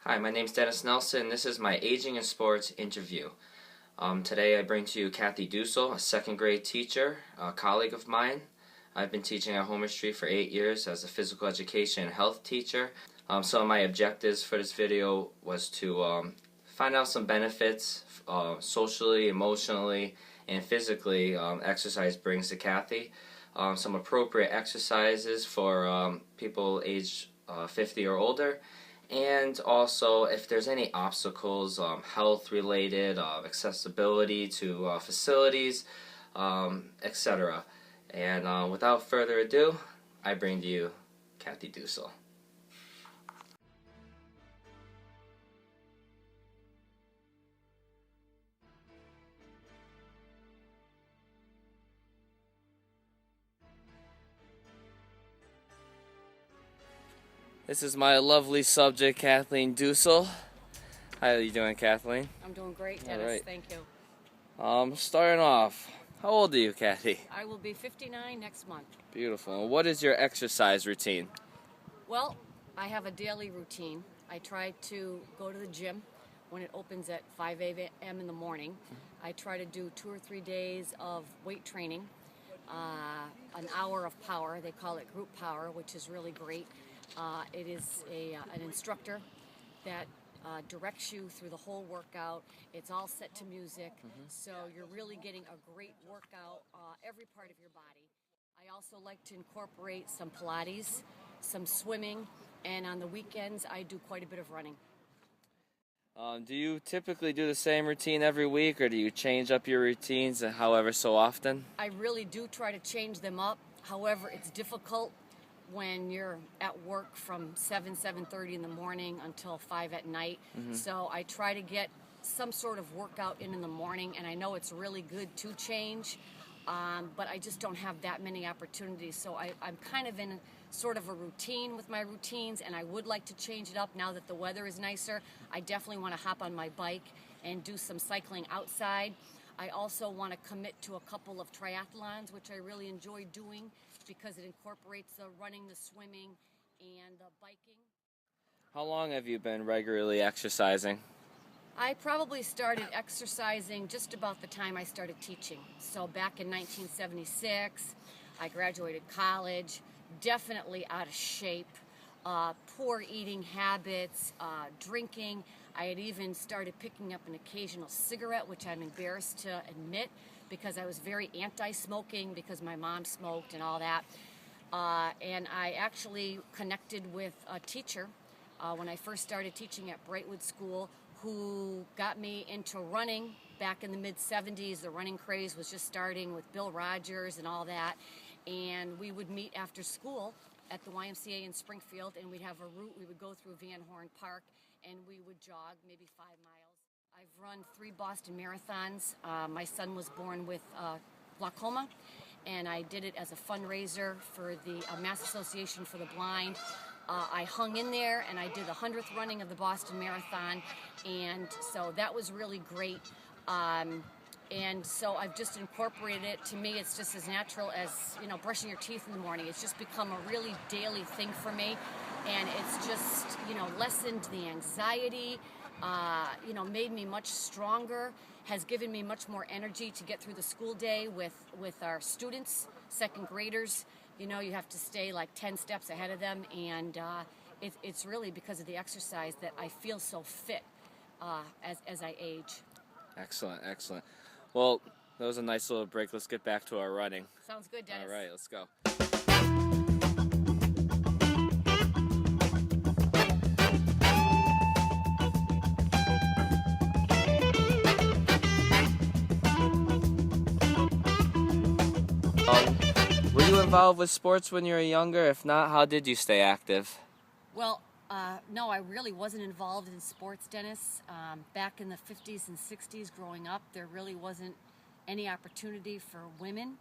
Hi, my name's Dennis Nelson. This is my Aging in Sports interview. Today I bring to you Kathy Dusel, a second grade teacher, a colleague of mine. I've been teaching at Homer Street for 8 years as a physical education and health teacher. Some of my objectives for this video was to find out some benefits socially, emotionally, and physically exercise brings to Kathy. Some appropriate exercises for people aged 50 or older, and also if there's any obstacles, health related, accessibility to facilities, etc. And without further ado, I bring to you Kathy Dusel. This is my lovely subject, Kathleen Dusel. How are you doing, Kathleen? I'm doing great, Dennis. All right. Thank you. Starting off, how old are you, Kathy? I will be 59 next month. Beautiful. What is your exercise routine? Well, I have a daily routine. I try to go to the gym when it opens at 5 a.m. in the morning. I try to do 2 or 3 days of weight training, an hour of power. They call it group power, which is really great. It is an instructor that directs you through the whole workout. It's all set to music, so you're really getting a great workout, every part of your body. I also like to incorporate some Pilates, some swimming, and on the weekends I do quite a bit of running. Do you typically do the same routine every week, or do you change up your routines however so often? I really do try to change them up. However, it's difficult when you're at work from 7:30 in the morning until 5 at night. So I try to get some sort of workout in the morning, and I know it's really good to change, but I just don't have that many opportunities. So I'm kind of in sort of a routine with my routines, and I would like to change it up now that the weather is nicer. I definitely want to hop on my bike and do some cycling outside. I also want to commit to a couple of triathlons, which I really enjoy doing because it incorporates the running, the swimming, and the biking. How long have you been regularly exercising? I probably started exercising just about the time I started teaching. So back in 1976, I graduated college, definitely out of shape, poor eating habits, drinking. I had even started picking up an occasional cigarette, which I'm embarrassed to admit because I was very anti-smoking because my mom smoked and all that. And I actually connected with a teacher when I first started teaching at Brightwood School who got me into running back in the mid-70s. The running craze was just starting with Bill Rogers and all that. And we would meet after school at the YMCA in Springfield, and we'd have a route. We would go through Van Horn Park, and we would jog maybe 5 miles. I've run 3 Boston marathons. My son was born with glaucoma, and I did it as a fundraiser for the Mass Association for the Blind. I hung in there, and I did the 100th running of the Boston Marathon, and so that was really great. And so I've just incorporated it. To me, it's just as natural as, brushing your teeth in the morning. It's just become a really daily thing for me, and it's just, lessened the anxiety, made me much stronger, has given me much more energy to get through the school day with our students, second graders. You have to stay like 10 steps ahead of them, and it's really because of the exercise that I feel so fit as I age. Excellent, excellent. Well, that was a nice little break. Let's get back to our running. Sounds good, Dennis. All right, let's go. Were you involved with sports when you were younger? If not, how did you stay active? Well, no, I really wasn't involved in sports, Dennis. Back in the 50s and 60s growing up, there really wasn't any opportunity for women,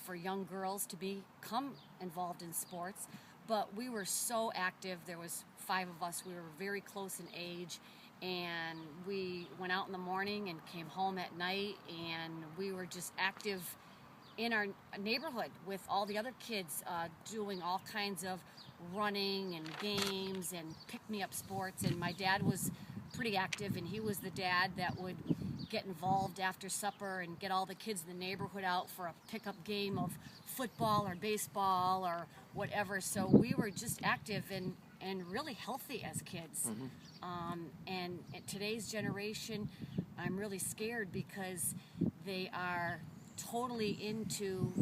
for young girls to become involved in sports. But we were so active. There was 5 of us. We were very close in age. And we went out in the morning and came home at night. And we were just active in our neighborhood with all the other kids doing all kinds of running and games and pick-me-up sports. And my dad was pretty active, and he was the dad that would get involved after supper and get all the kids in the neighborhood out for a pickup game of football or baseball or whatever. So we were just active and really healthy as kids. And in today's generation, I'm really scared because they are totally into,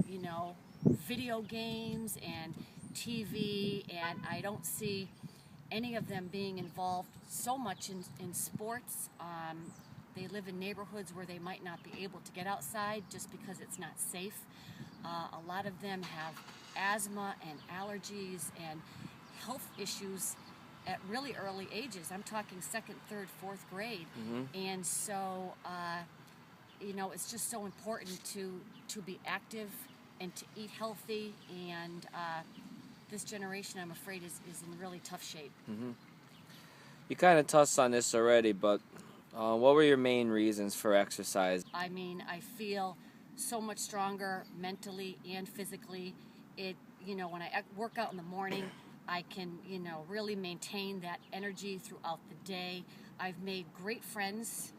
video games and TV, and I don't see any of them being involved so much in sports. They live in neighborhoods where they might not be able to get outside just because it's not safe. A lot of them have asthma and allergies and health issues at really early ages. I'm talking 2nd, 3rd, 4th grade. And so, it's just so important to be active and to eat healthy. And this generation, I'm afraid, is in really tough shape. You kind of touched on this already, but what were your main reasons for exercise? I mean, I feel so much stronger mentally and physically. When I work out in the morning, I can, really maintain that energy throughout the day. I've made great friends,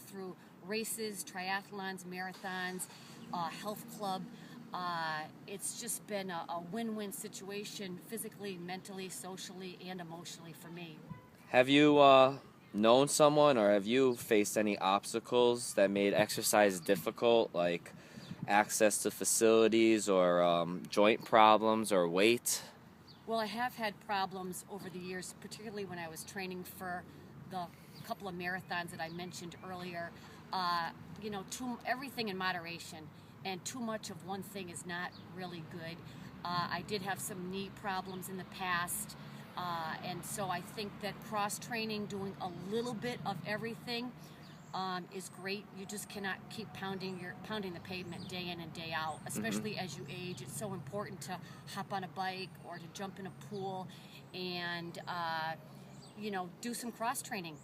through races, triathlons, marathons, health club. It's just been a win-win situation physically, mentally, socially, and emotionally for me. Have you known someone, or have you faced any obstacles that made exercise difficult, like access to facilities or joint problems or weight? Well, I have had problems over the years, particularly when I was training for the couple of marathons that I mentioned earlier. Everything in moderation, and too much of one thing is not really good. I did have some knee problems in the past, and so I think that cross-training, doing a little bit of everything, is great. You just cannot keep pounding the pavement day in and day out, especially as you age. It's so important to hop on a bike or to jump in a pool and do some cross training.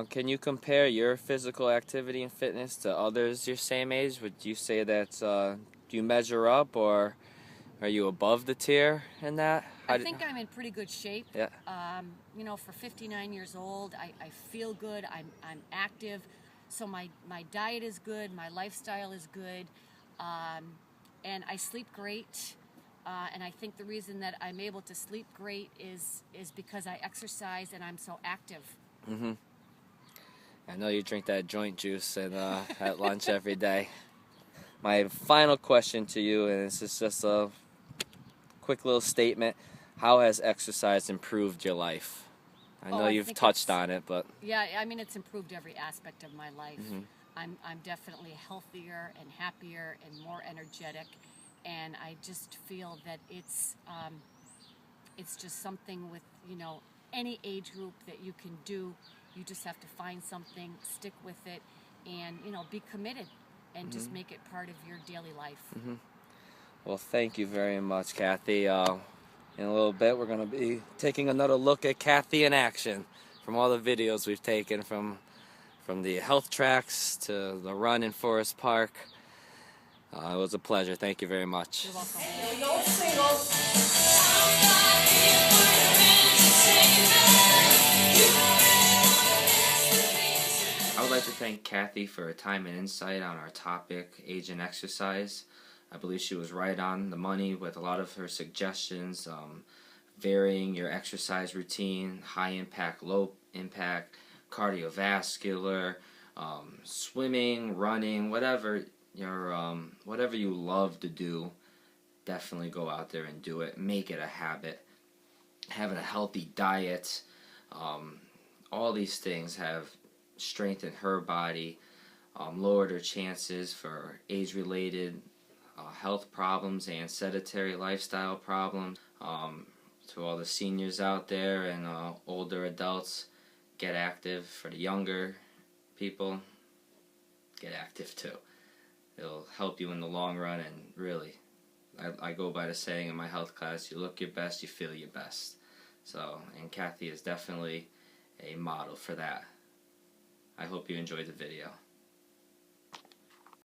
Can you compare your physical activity and fitness to others your same age? Would you say that do you measure up, or are you above the tier in that? I think I'm in pretty good shape. Yeah. For 59 years old, I feel good. I'm active, so my diet is good. My lifestyle is good, and I sleep great. And I think the reason that I'm able to sleep great is because I exercise and I'm so active. I know you drink that joint juice at lunch every day. My final question to you, and this is just a quick little statement: how has exercise improved your life? I know you've touched on it, but yeah, I mean, it's improved every aspect of my life. I'm definitely healthier and happier and more energetic, and I just feel that it's just something with any age group that you can do. You just have to find something, stick with it, and be committed, and just make it part of your daily life. Well, thank you very much, Kathy. In a little bit, we're going to be taking another look at Kathy in action from all the videos we've taken from the health tracks to the run in Forest Park. It was a pleasure. Thank you very much. You're welcome. I would like to thank Kathy for her time and insight on our topic, age and exercise. I believe she was right on the money with a lot of her suggestions, varying your exercise routine, high impact, low impact, cardiovascular, swimming, running, whatever you love to do. Definitely go out there and do it. Make it a habit. Having a healthy diet, all these things have strengthened her body, lowered her chances for age-related health problems and sedentary lifestyle problems. To all the seniors out there and older adults, get active. For the younger people, get active too. It'll help you in the long run, and really, I go by the saying in my health class, you look your best, you feel your best. So, and Kathy is definitely a model for that. I hope you enjoyed the video.